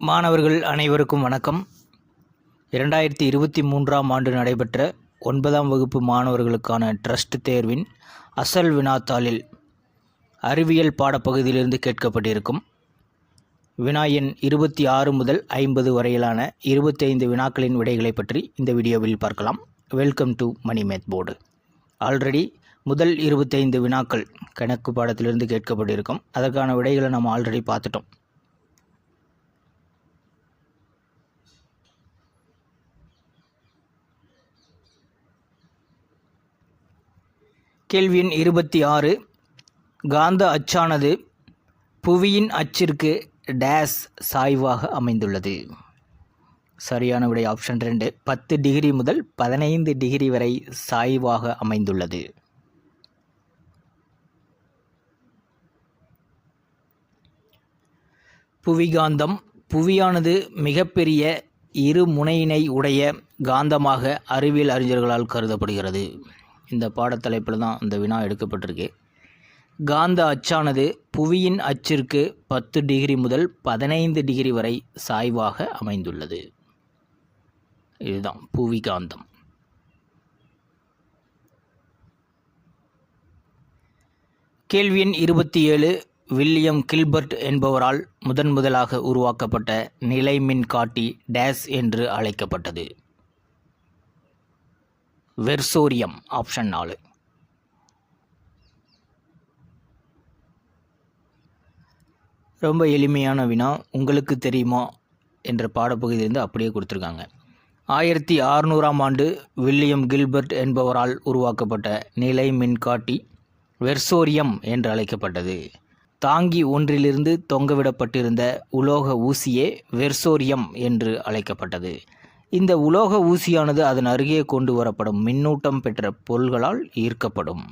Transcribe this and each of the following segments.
மாணவர்கள் அனைவருக்கும் வணக்கம். 2023ஆம் ஆண்டு நடைபெற்ற 9ஆம் வகுப்பு மாணவர்களுக்கான ட்ரஸ்ட் தேர்வின் அசல் வினாத்தாளில் அறிவியல் பாடப்பகுதியிலிருந்து கேட்கப்பட்டிருக்கும் வினா எண் 26 முதல் 50 வரையிலான 25 வினாக்களின் விடைகளை பற்றி இந்த வீடியோவில் பார்க்கலாம். Welcome to Mani math board. Already முதல் 25 வினாக்கள் கணக்கு பாடத்திலிருந்து கேட்கப்பட்டிருக்கும். அதற்கான விடைகளை நம்ம ஆல்ரெடி பார்த்துட்டோம். கேள்வி எண் 26. காந்த அச்சானது புவியின் அச்சிற்கு டேஸ் சாய்வாக அமைந்துள்ளது. சரியான விடை ஆப்ஷன் 2. 10 டிகிரி முதல் 15 டிகிரி வரை சாய்வாக அமைந்துள்ளது. புவிகாந்தம் புவியானது மிகப்பெரிய இருமுனையினை உடைய காந்தமாக அறிவியல் அறிஞர்களால் கருதப்படுகிறது. இந்த பாடத்தலைப்பில் தான் இந்த வினா எடுக்கப்பட்டிருக்கு. காந்த அச்சானது புவியின் அச்சிற்கு 10 டிகிரி முதல் 15 டிகிரி வரை சாய்வாக அமைந்துள்ளது. இதுதான் புவிகாந்தம். கேள்வி எண் 27. வில்லியம் கில்பர்ட் என்பவரால் முதலாக உருவாக்கப்பட்ட நிலைமின் காட்டி டேஸ் என்று அழைக்கப்பட்டது. Versorium option 4. ரொம்ப எளிமையான வினா. உங்களுக்கு தெரியுமா என்ற பாடப்பகுதியிலிருந்து அப்படியே கொடுத்துருக்காங்க. 1600ஆம் ஆண்டு வில்லியம் கில்பர்ட் என்பவரால் உருவாக்கப்பட்ட நிலை மின்காட்டி வெர்சோரியம் என்று அழைக்கப்பட்டது. தாங்கி ஒன்றிலிருந்து தொங்கவிடப்பட்டிருந்த உலோக ஊசியே வெர்சோரியம் என்று அழைக்கப்பட்டது. இந்த உலோக ஊசியானது அதன் அருகே கொண்டு வரப்படும் மின்னூட்டம் பெற்ற பொருள்களால் ஈர்க்கப்படும்.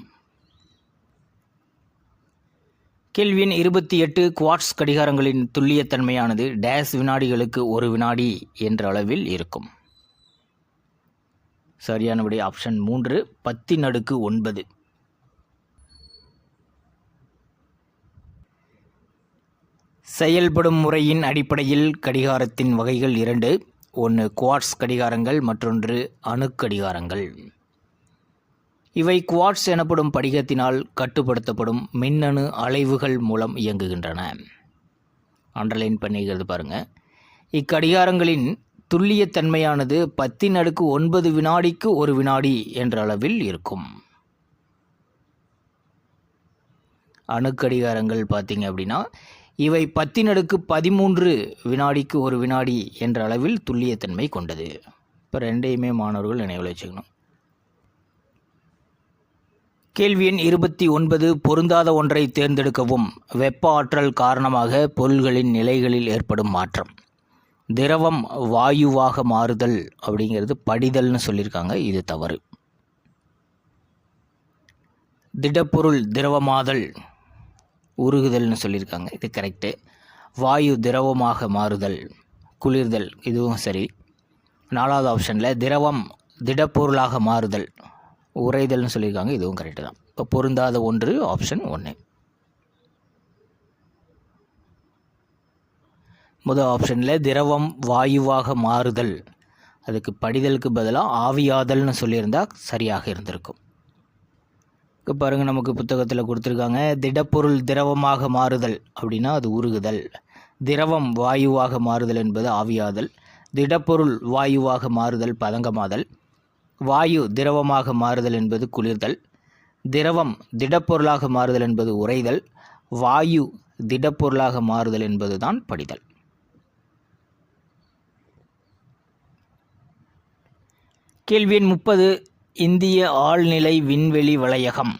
கேள்வி எண் 28. குவார்ட்ஸ் கடிகாரங்களின் துல்லியத்தன்மையானது டேஸ் வினாடிகளுக்கு 1 வினாடி என்ற அளவில் இருக்கும். சரியான விடை ஆப்ஷன் 3. 10⁻⁹. செயல்படும் முறையின் அடிப்படையில் கடிகாரத்தின் வகைகள் 2. ஒன்று குவார்ட்ஸ் கடிகாரங்கள், மற்றொன்று அணுக்கடிகாரங்கள். இவை குவார்ட்ஸ் எனப்படும் படிகத்தினால் கட்டுப்படுத்தப்படும் மின்னணு அலைவுகள் மூலம் இயங்குகின்றன. அண்டர்லைன் பண்ணிக்கிறது பாருங்கள். இக்கடிகாரங்களின் துல்லியத்தன்மையானது 10⁻⁹ வினாடிக்கு 1 வினாடி என்ற அளவில் இருக்கும். அணுக்கடிகாரங்கள் பார்த்தீங்க அப்படின்னா இவை 10⁻13 வினாடிக்கு 1 வினாடி என்ற அளவில் துல்லியத்தன்மை கொண்டது. இப்போ ரெண்டையுமே மாணவர்கள் நினைவில் வச்சுக்கணும். கேள்வி எண் 29. பொருந்தாத ஒன்றை தேர்ந்தெடுக்கவும். வெப்ப ஆற்றல் காரணமாக பொருள்களின் நிலைகளில் ஏற்படும் மாற்றம். திரவம் வாயுவாக மாறுதல் அப்படிங்கிறது படிதல்னு சொல்லியிருக்காங்க. இது தவறு. திடப்பொருள் திரவமாதல் உருகுதல்னு சொல்லியிருக்காங்க. இது கரெக்டு. வாயு திரவமாக மாறுதல் குளிர்தல், இதுவும் சரி. 4வது ஆப்ஷனில் திரவம் திடப்பொருளாக மாறுதல் உறைதல்னு சொல்லியிருக்காங்க. இதுவும் கரெக்டு தான். இப்போ பொருந்தாத ஒன்று ஆப்ஷன் 1. முதல் ஆப்ஷனில் திரவம் வாயுவாக மாறுதல், அதுக்கு படிதலுக்கு பதிலாக ஆவியாதல்னு சொல்லியிருந்தால் சரியாக இருந்திருக்கும். இப்போ பாருங்கள், நமக்கு புத்தகத்தில் கொடுத்துருக்காங்க. திடப்பொருள் திரவமாக மாறுதல் அப்படின்னா அது உருகுதல். திரவம் வாயுவாக மாறுதல் என்பது ஆவியாதல். திடப்பொருள் வாயுவாக மாறுதல் பதங்கமாதல். வாயு திரவமாக மாறுதல் என்பது குளிர்தல். திரவம் திடப்பொருளாக மாறுதல் என்பது உறைதல். வாயு திடப்பொருளாக மாறுதல் என்பது தான் படிதல். கேள்வி எண் 30. இந்திய ஆழ்நிலை விண்வெளி வளையகம்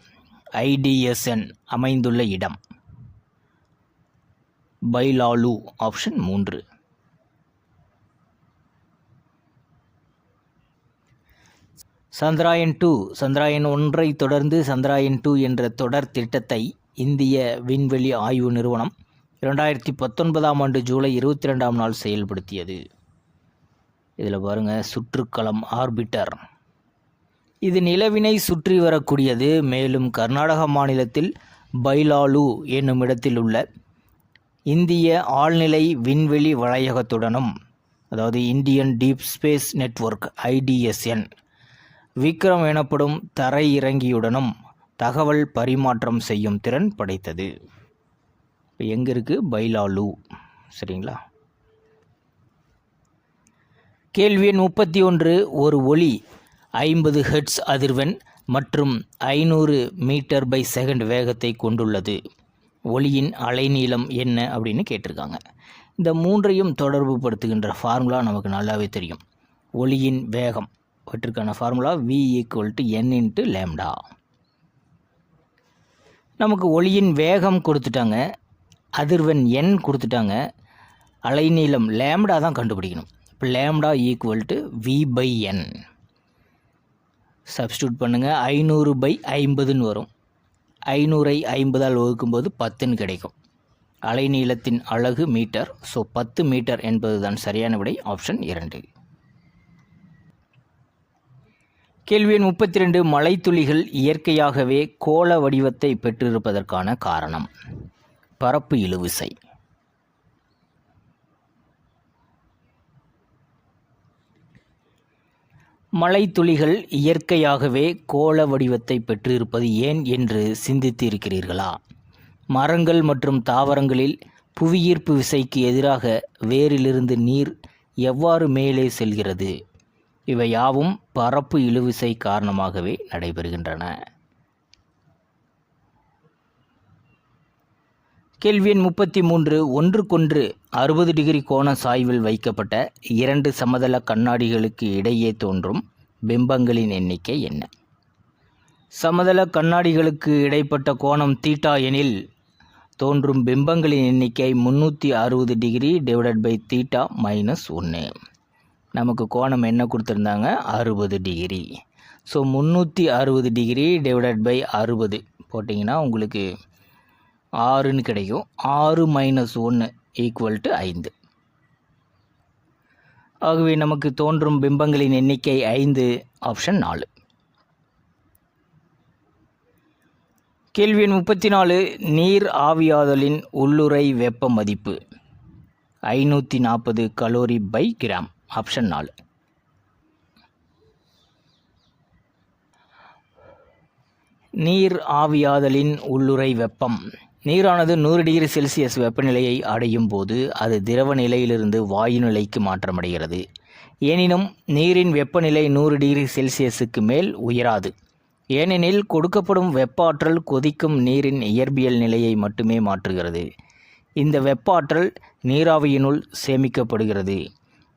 IDSN அமைந்துள்ள இடம். பைலாலு ஆப்ஷன் 3. சந்திராயன் 2 சந்திராயன் 1ஐ தொடர்ந்து சந்திராயன் 2 என்ற தொடர் திட்டத்தை இந்திய விண்வெளி ஆய்வு நிறுவனம் 2019ஆம் ஆண்டு ஜூலை 22ஆம் நாள் செயல்படுத்தியது. இதில் பாருங்கள், சுற்றுக்களம் ஆர்பிட்டர். இது நிலவினை சுற்றி வரக்கூடியது. மேலும் கர்நாடக மாநிலத்தில் பைலாலு என்னும் இடத்தில் உள்ள இந்திய ஆழ்நிலை விண்வெளி வளையகத்துடனும், அதாவது Indian deep space network IDSN, Vikram எனப்படும் தரையிறங்கியுடனும் தகவல் பரிமாற்றம் செய்யும் திறன் படைத்தது. இப்போ எங்கே இருக்குது? பைலாலு. சரிங்களா? கேள்வி எண் 31. ஒரு ஒலி 50 ஹெர்ட்ஸ் அதிர்வெண் மற்றும் 500 மீட்டர்/செகண்ட் வேகத்தை கொண்டுள்ளது. ஒலியின் அலைநீளம் என்ன அப்படின்னு கேட்டிருக்காங்க. இந்த மூன்றையும் தொடர்பு படுத்துகின்ற ஃபார்முலா நமக்கு நல்லாவே தெரியும். ஒலியின் வேகம் அவற்றுக்கான ஃபார்முலா V = n × λ. நமக்கு ஒலியின் வேகம் கொடுத்துட்டாங்க, அதிர்வெண் n கொடுத்துட்டாங்க, அலைநீளம் லேம்டா தான் கண்டுபிடிக்கணும். இப்போ லேம்டா = V/n. சப்ஸ்டியூட் பண்ணுங்கள். 500/50 வரும். 500ஐ 50ஆல் வகுக்கும்போது 10 கிடைக்கும். அலைநீளத்தின் அலகு மீட்டர். ஸோ 10 மீட்டர் என்பது தான் சரியான விடை. ஆப்ஷன் 2. கேள்வி எண் 32. மழைத்துளிகள் இயற்கையாகவே கோள வடிவத்தை பெற்றிருப்பதற்கான காரணம். பரப்பு இழுவிசை. மழைத்துளிகள் இயற்கையாகவே கோள வடிவத்தை பெற்றிருப்பது ஏன் என்று சிந்தித்து இருக்கிறீர்களா? மரங்கள் மற்றும் தாவரங்களில் புவியீர்ப்பு விசைக்கு எதிராக வேரிலிருந்து நீர் எவ்வாறு மேலே செல்கிறது? இவை யாவும் பரப்பு இழுவிசை காரணமாகவே நடைபெறுகின்றன. கேள்வி எண் 33. ஒன்றுக்கொன்று 60 டிகிரி கோண சாய்வில் வைக்கப்பட்ட 2 சமதள கண்ணாடிகளுக்கு இடையே தோன்றும் பிம்பங்களின் எண்ணிக்கை என்ன? சமதள கண்ணாடிகளுக்கு இடைப்பட்ட கோணம் தீட்டா எனில் தோன்றும் பிம்பங்களின் எண்ணிக்கை 360 டிகிரி / θ - 1. நமக்கு கோணம் என்ன கொடுத்துருந்தாங்க? 60 டிகிரி. ஸோ 360 டிகிரி / 60 போட்டிங்கன்னா உங்களுக்கு 6ன்னு கிடைக்கும். 6 - 1 = 5. ஆகவே நமக்கு தோன்றும் பிம்பங்களின் எண்ணிக்கை 5. ஆப்ஷன் 4. கேள்வி எண் 34. நீர் ஆவியாதலின் உள்ளுறை வெப்ப மதிப்பு 540 கலோரி/கிராம். ஆப்ஷன் 4. நீர் ஆவியாதலின் உள்ளுறை வெப்பம். நீரானது 100 டிகிரி செல்சியஸ் வெப்பநிலையை அடையும் போது அது திரவ நிலையிலிருந்து வாயு நிலைக்கு மாற்றமடைகிறது. எனினும் நீரின் வெப்பநிலை 100 டிகிரி செல்சியஸுக்கு மேல் உயராது. ஏனெனில் கொடுக்கப்படும் வெப்ப ஆற்றல் கொதிக்கும் நீரின் இயற்பியல் நிலையை மட்டுமே மாற்றுகிறது. இந்த வெப்ப ஆற்றல் நீராவியினுள் சேமிக்கப்படுகிறது.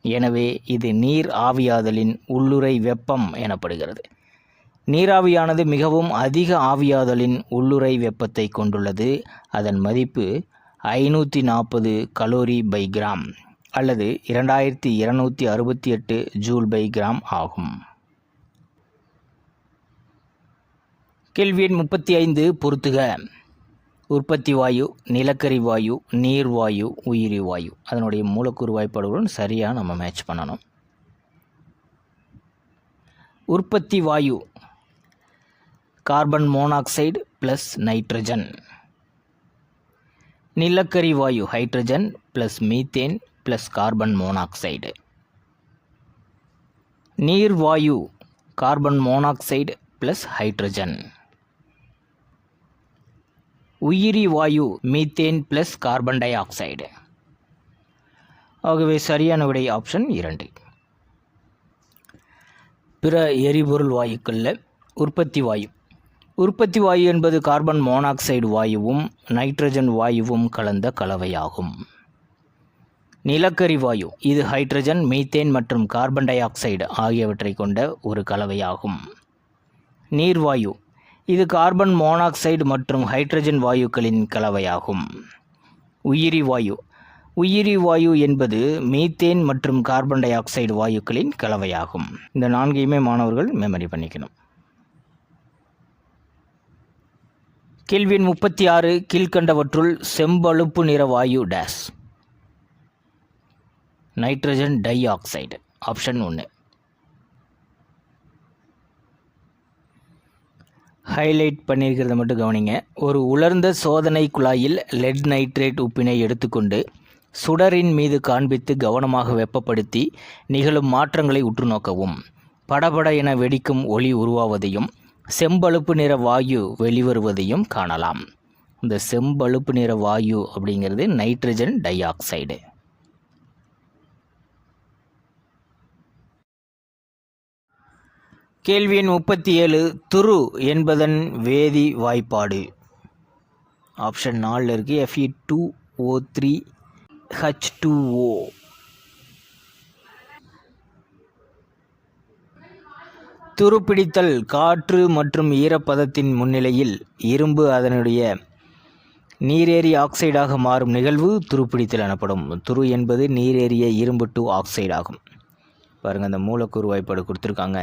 எனவே இது நீர் ஆவியாதலின் உள்ளுறை வெப்பம் எனப்படுகிறது. நீராவியானது மிகவும் அதிக ஆவியாதலின் உள்ளுறை வெப்பத்தை கொண்டுள்ளது. அதன் மதிப்பு 540 கலோரி/கிராம் அல்லது 2268 ஜூல்/கிராம் ஆகும். கேள்வி எண் 35. பொறுத்துக. உற்பத்தி வாயு, நிலக்கரி வாயு, நீர்வாயு, உயிரி வாயு. அதனுடைய மூலக்கூறு வாய்ப்பாடுகளுடன் சரியாக நம்ம மேட்ச் பண்ணணும். உற்பத்தி வாயு கார்பன் மோனாக்சைடு + நைட்ரஜன். நிலக்கரி வாயு ஹைட்ரஜன் + மீத்தேன் + கார்பன் மோனாக்சைடு. நீர்வாயு கார்பன் மோனாக்சைடு + ஹைட்ரஜன். உயிரி வாயு மீத்தேன் + கார்பன் டை ஆக்சைடு. ஆகவே சரியான விடை ஆப்ஷன் 2. பிற எரிபொருள் வாயுக்களில் உற்பத்தி வாயு. உற்பத்தி வாயு என்பது கார்பன் மோனாக்சைடு வாயுவும் நைட்ரஜன் வாயுவும் கலந்த கலவையாகும். நிலக்கரி வாயு இது ஹைட்ரஜன், மீத்தேன் மற்றும் கார்பன் டை ஆக்சைடு ஆகியவற்றை கொண்ட ஒரு கலவையாகும். நீர்வாயு இது கார்பன் மோனாக்சைடு மற்றும் ஹைட்ரஜன் வாயுக்களின் கலவையாகும். உயிரி வாயு உயிரி வாயு என்பது மீத்தேன் மற்றும் கார்பன் டை ஆக்சைடு வாயுக்களின் கலவையாகும். இந்த 4ஐயுமே மாணவர்கள் மெமரி பண்ணிக்கணும். கேள்வி எண் 36. கீழ்கண்டவற்றுள் செம்பழுப்பு நிற வாயு டேஸ். Nitrogen dioxide. Option 1. Highlight பண்ணியிருக்கிறத மட்டும் கவனிங்க. ஒரு உலர்ந்த சோதனை குழாயில் லெட் நைட்ரேட் உப்பினை எடுத்துக்கொண்டு சுடரின் மீது காண்பித்து கவனமாக வெப்பப்படுத்தி நிகழும் மாற்றங்களை உற்று நோக்கவும். படபட என வெடிக்கும் ஒளி உருவாவதையும் செம்பழுப்பு நிற வாயு வெளிவருவதையும் காணலாம். இந்த செம்பழுப்பு நிற வாயு அப்படிங்கிறது நைட்ரஜன் டை ஆக்சைடு. கேள்வி எண் 37. துரு என்பதன் வேதி வாய்ப்பாடு. ஆப்ஷன் 4 இருக்குது. Fe2O3H2O. துருப்பிடித்தல் காற்று மற்றும் ஈரப்பதத்தின் முன்னிலையில் இரும்பு அதனுடைய நீரேறிய ஆக்சைடாக மாறும் நிகழ்வு துருப்பிடித்தல் எனப்படும். துரு என்பது நீரேறிய இரும்பு 2 ஆக்சைடு ஆகும். பாருங்கள், அந்த மூலக்கூறு வாய்ப்பாடு கொடுத்துருக்காங்க.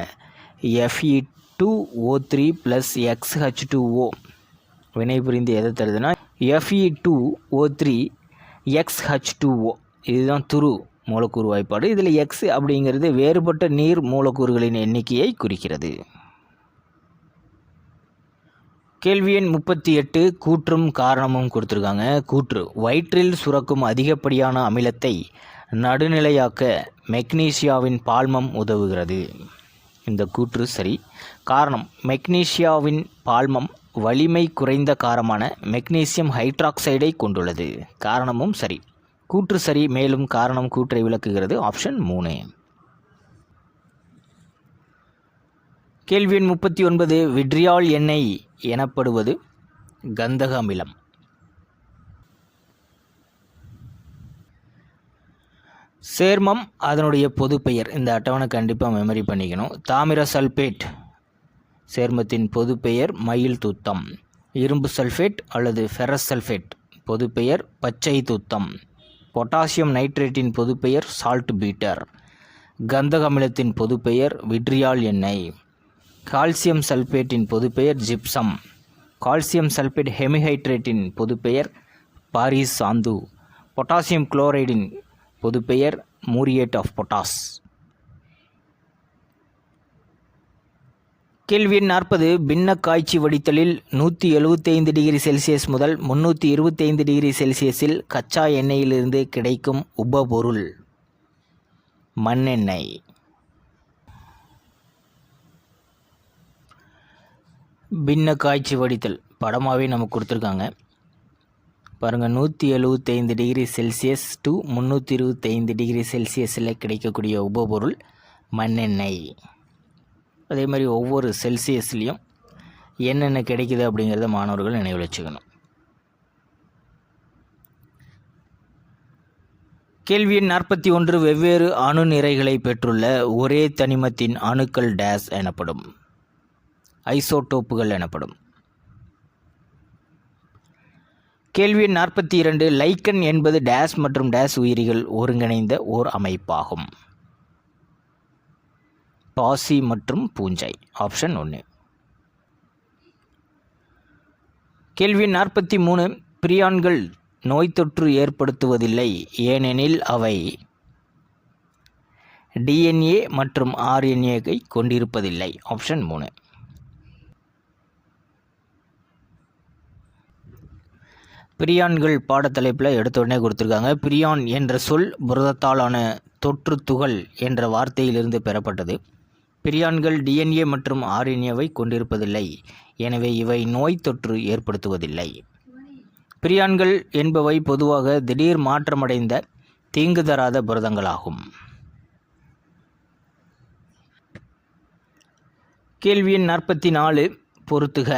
Fe2O3 + XH2O வினை புரிந்து எதை தருதுன்னா Fe2O3XH2O. இதுதான் துரு மூலக்கூறு வாய்ப்பாடு. இதில் எக்ஸ் அப்படிங்கிறது வேறுபட்ட நீர் மூலக்கூறுகளின் எண்ணிக்கையை குறிக்கிறது. கேள்வி எண் 38. கூற்றும் காரணமும் கொடுத்துருக்காங்க. கூற்று: வயிற்றில் சுரக்கும் அதிகப்படியான அமிலத்தை நடுநிலையாக்க மெக்னீசியாவின் பால்மம் உதவுகிறது. இந்த கூற்று சரி. காரணம்: மெக்னீசியாவின் பால்மம் வலிமை குறைந்த காரமான மெக்னீசியம் ஹைட்ராக்சைடை கொண்டுள்ளது. காரணமும் சரி. கூற்று சரி, மேலும் காரணம் கூற்றை விளக்குகிறது. ஆப்ஷன் 3. கேள்வி எண் 39. விட்ரியால் எண்ணெய் எனப்படுவது கந்தக அமிலம். சேர்மம் அதனுடைய பொது பெயர். இந்த அட்டவணை கண்டிப்பாக மெமரி பண்ணிக்கணும். தாமிர சல்பேட் சேர்மத்தின் பொது பெயர் மயில் தூத்தம். இரும்பு சல்ஃபேட் அல்லது ஃபெரஸ் சல்ஃபேட் பொது பெயர் பச்சை தூத்தம். பொட்டாசியம் நைட்ரேட்டின் பொது பெயர் சால்ட் பீட்டர். கந்தக அமிலத்தின் பொது பெயர் விட்ரியால் எண்ணெய். கால்சியம் சல்பேட்டின் பொது பெயர் ஜிப்சம். கால்சியம் சல்பேட் ஹெமிஹைட்ரேட்டின் பொது பெயர் பாரிஸ் சாந்து. பொட்டாசியம் குளோரைடின் பொது பெயர் மூரியேட் ஆஃப் பொட்டாஸ். கேள்வி எண் 40. பின்ன காய்ச்சி வடித்தலில் 175 டிகிரி செல்சியஸ் முதல் 325 டிகிரி செல்சியஸில் கச்சா எண்ணெயிலிருந்து கிடைக்கும் உபபொருள் மண்ணெண்ணெய். பின்ன காய்ச்சி வடித்தல் படமாகவே நமக்கு கொடுத்துருக்காங்க. பாருங்கள், 175 டிகிரி செல்சியஸ் டு 325 டிகிரி செல்சியஸில் கிடைக்கக்கூடிய உபபொருள் மண்ணெண்ணெய். அதே மாதிரி ஒவ்வொரு செல்சியஸ்லேயும் என்னென்ன கிடைக்குது அப்படிங்கிறத மாணவர்கள் நினைவில் வச்சுக்கணும். கேள்வி எண் 41. வெவ்வேறு அணு நிறைகளை பெற்றுள்ள ஒரே தனிமத்தின் அணுக்கள் டேஸ் எனப்படும். ஐசோடோப்புகள் எனப்படும். கேள்வி எண் 42. லைக்கன் என்பது டேஸ் மற்றும் டேஸ் உயிரிகள் ஒருங்கிணைந்த ஓர் அமைப்பாகும். பாசி மற்றும் பூஞ்சை. ஆப்ஷன் 1. கேள்வி 43. பிரியான்கள் நோய் தொற்று ஏற்படுத்துவதில்லை, ஏனெனில் அவை டிஎன்ஏ மற்றும் ஆர்என்ஏவை கொண்டிருப்பதில்லை. ஆப்ஷன் 3. பிரியான்கள் பாடத்தலைப்பில் எடுத்த உடனே கொடுத்துருக்காங்க. பிரியான் என்ற சொல் புரதத்தாலான தொற்று துகள் என்ற வார்த்தையிலிருந்து பெறப்பட்டது. பிரியான்கள் டிஎன்ஏ மற்றும் ஆர்என்ஏவை கொண்டிருப்பதில்லை, எனவே இவை நோய் தொற்று ஏற்படுத்துவதில்லை. பிரியான்கள் என்பவை பொதுவாக திடீர் மாற்றமடைந்த தீங்கு தராத புரதங்களாகும். கேள்வி எண் 44. பொறுத்துக.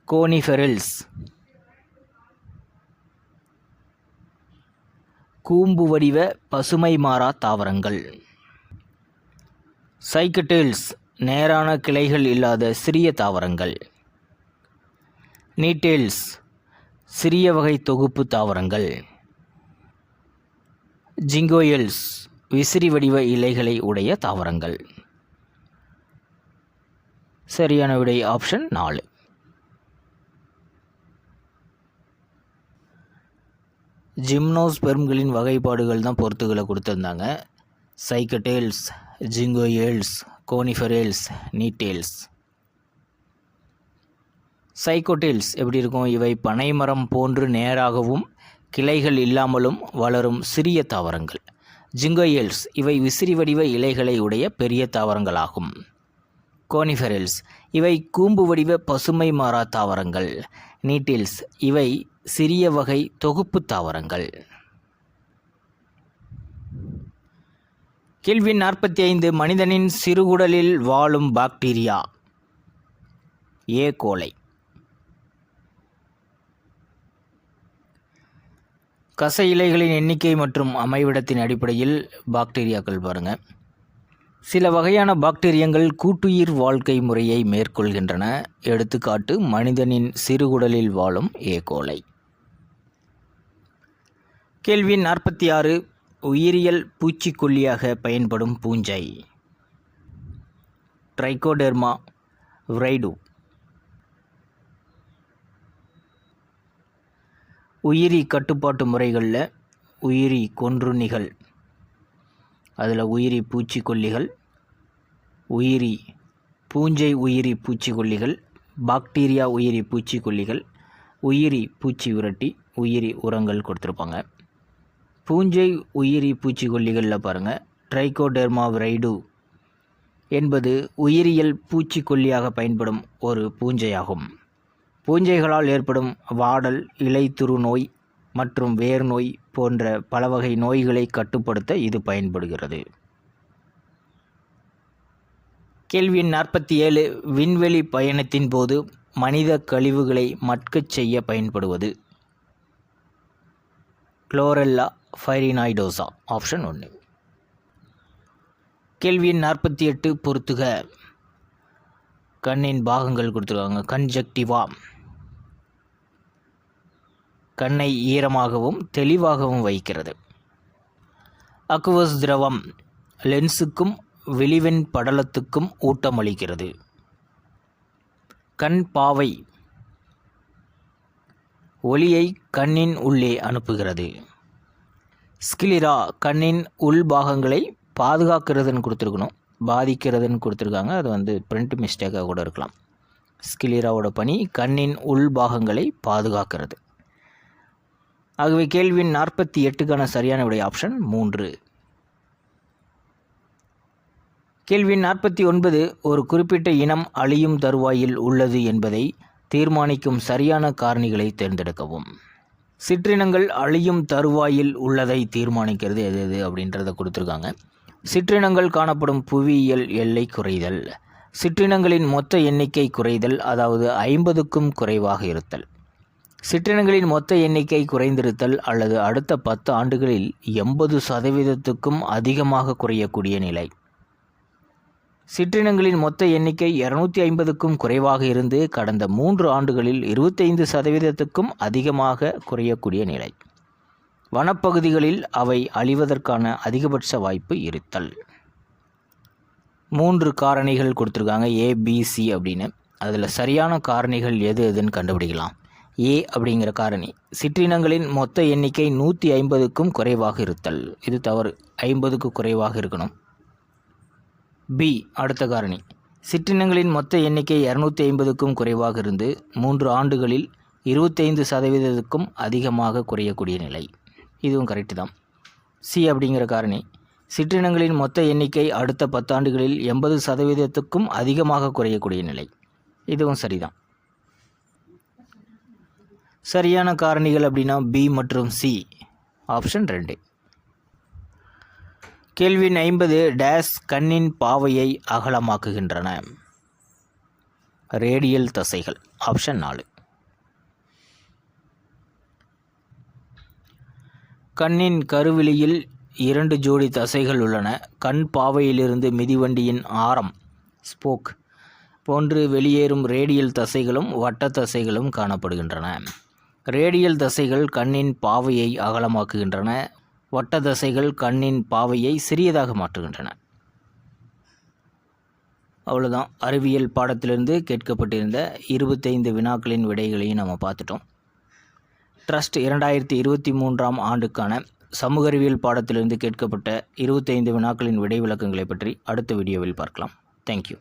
கோனிஃபெரல்ஸ் கூம்பு வடிவ பசுமை மாறா தாவரங்கள். சைக்கடேல்ஸ் நேரான கிளைகள் இல்லாத சிறிய தாவரங்கள். நீட்டேல்ஸ் சிறிய வகை தொகுப்பு தாவரங்கள். ஜிங்கோயல்ஸ் விசிறி வடிவ இலைகளை உடைய தாவரங்கள். சரியான விடை ஆப்ஷன் 4. ஜிம்னோஸ்பெர்ம்களின் வகைப்பாடுகள் தான் பொறுத்துகளை கொடுத்துருந்தாங்க. சைக்கடேல்ஸ், ஜிங்கோயல்ஸ், கோனிஃபரேல்ஸ் நீட்டேல்ஸ். சைக்கோடேல்ஸ் எப்படி இருக்கும்? இவை பனைமரம் போன்று நேராகவும் கிளைகள் இல்லாமலும் வளரும் சிறிய தாவரங்கள். ஜிங்கோயல்ஸ் இவை விசிறி வடிவ இலைகளை உடைய பெரிய தாவரங்களாகும். கோனிஃபெரல்ஸ் இவை கூம்பு வடிவ பசுமை மாறா தாவரங்கள். நீட்டில்ஸ் இவை சிறிய வகை தொகுப்பு தாவரங்கள். கேள்வி 45. மனிதனின் சிறுகுடலில் வாழும் பாக்டீரியா. ஏ கோலை. கச இலைகளின் எண்ணிக்கை மற்றும் அமைவிடத்தின் அடிப்படையில் பாக்டீரியாக்கள் பாருங்கள். சில வகையான பாக்டீரியங்கள் கூட்டுயிர் வாழ்க்கை முறையை மேற்கொள்கின்றன. எடுத்துக்காட்டு மனிதனின் சிறுகுடலில் வாழும் ஏ கோலை. கேள்வி 46. உயிரியல் பூச்சிக்கொல்லியாக பயன்படும் பூஞ்சை. ட்ரைகோடெர்மா விரைடு. உயிரி கட்டுப்பாட்டு முறைகளில் உயிரி கொன்றுண்ணிகள், அதில் உயிரி பூச்சிக்கொல்லிகள், உயிரி பூஞ்சை உயிரி பூச்சிக்கொல்லிகள், பாக்டீரியா உயிரி பூச்சிக்கொல்லிகள், உயிரி பூச்சி விரட்டி, உயிரி உரங்கள் கொடுத்துருப்பாங்க. பூஞ்சை உயிரி பூச்சிக்கொல்லிகளில் பாருங்கள், ட்ரைகோடெர்மா விரைடு என்பது உயிரியல் பூச்சிக்கொல்லியாக பயன்படும் ஒரு பூஞ்சையாகும். பூஞ்சைகளால் ஏற்படும் வாடல், இலைத்துரு நோய் மற்றும் வேர் நோய் போன்ற பல வகை நோய்களை கட்டுப்படுத்த இது பயன்படுகிறது. கேள்வி 47. விண்வெளி பயணத்தின் போது மனித கழிவுகளை மட்கச் செய்ய பயன்படுவது. குளோரெல்லா ஃபைரினாய்டோசா. ஆப்ஷன் 1. கேள்வி 48. பொறுத்துக. கண்ணின் பாகங்கள் கொடுத்துருக்காங்க. கன்ஜக்டிவா கண்ணை ஈரமாகவும் தெளிவாகவும் வைக்கிறது. அக்வஸ் திரவம் லென்ஸுக்கும் வெளிவெண் படலத்துக்கும் ஊட்டமளிக்கிறது. கண் பாவை ஒளியை கண்ணின் உள்ளே அனுப்புகிறது. ஸ்கிலிரா கண்ணின் உள் பாகங்களை பாதுகாக்கிறதுன்னு கொடுத்துருக்கணும், பாதிக்கிறதுன்னு கொடுத்துருக்காங்க. அது பிரிண்ட் மிஸ்டேக்காக கூட இருக்கலாம். ஸ்கிலிராவோட பணி கண்ணின் உள் பாகங்களை பாதுகாக்கிறது. ஆகவே கேள்வி 48க்கான சரியான விடை ஆப்ஷன் 3. கேள்வி 49. ஒரு குறிப்பிட்ட இனம் அழியும் தருவாயில் உள்ளது என்பதை தீர்மானிக்கும் சரியான காரணிகளை தேர்ந்தெடுக்கவும். சிற்றினங்கள் அழியும் தருவாயில் உள்ளதை தீர்மானிக்கிறது எது அப்படின்றத கொடுத்துருக்காங்க. சிற்றினங்கள் காணப்படும் புவியியல் எல்லை குறைதல், சிற்றினங்களின் மொத்த எண்ணிக்கை குறைதல், அதாவது 50க்கும் குறைவாக இருத்தல், சிற்றினங்களின் மொத்த எண்ணிக்கை குறைந்திருத்தல் அல்லது அடுத்த 10 ஆண்டுகளில் 80% அதிகமாக குறையக்கூடிய நிலை. சிற்றினங்களின் மொத்த எண்ணிக்கை 250க்கும் குறைவாக இருந்து கடந்த 3 ஆண்டுகளில் 25% அதிகமாக குறையக்கூடிய நிலை. வனப்பகுதிகளில் அவை அழிவதற்கான அதிகபட்ச வாய்ப்பு இருத்தல். 3 காரணிகள் கொடுத்துருக்காங்க, ABC அப்படின்னு. அதில் சரியான காரணிகள் எதுன்னு கண்டுபிடிக்கலாம். ஏ அப்படிங்கிற காரணி, சிற்றினங்களின் மொத்த எண்ணிக்கை 150க்கும் குறைவாக இருத்தல். இது தவறு, 50க்கு குறைவாக இருக்கணும். பி அடுத்த காரணி, சிற்றினங்களின் மொத்த எண்ணிக்கை 250க்கும் குறைவாக இருந்து 3 ஆண்டுகளில் 25%க்கும் அதிகமாக குறையக்கூடிய நிலை. இதுவும் கரெக்டு தான். சி அப்படிங்கிற காரணி, சிற்றினங்களின் மொத்த எண்ணிக்கை அடுத்த 10 ஆண்டுகளில் 80%க்கும் அதிகமாக குறையக்கூடிய நிலை. இதுவும் சரிதான். சரியான காரணிகள் அப்படின்னா பி மற்றும் சி. ஆப்ஷன் 2. கேள்வி 50. டேஸ் கண்ணின் பாவையை அகலமாக்குகின்றன. ரேடியல் தசைகள். ஆப்ஷன் 4. கண்ணின் கருவிழியில் 2 ஜோடி தசைகள் உள்ளன. கண் பாவையிலிருந்து மிதிவண்டியின் ஆரம் ஸ்போக் போன்று வெளியேறும் ரேடியல் தசைகளும் வட்ட தசைகளும் காணப்படுகின்றன. ரேடியல் தசைகள் கண்ணின் பாவையை அகலமாக்குகின்றன. வட்ட தசைகள் கண்ணின் பாவையை சிறியதாக மாற்றுகின்றன. அவ்வளோதான். அறிவியல் பாடத்திலிருந்து கேட்கப்பட்டிருந்த 25 வினாக்களின் விடைகளையும் நம்ம பார்த்துட்டோம். ட்ரஸ்ட் 2023ஆம் ஆண்டுக்கான சமூக அறிவியல் பாடத்திலிருந்து கேட்கப்பட்ட 25 வினாக்களின் விடை விளக்கங்களை பற்றி அடுத்த வீடியோவில் பார்க்கலாம். தேங்க்யூ.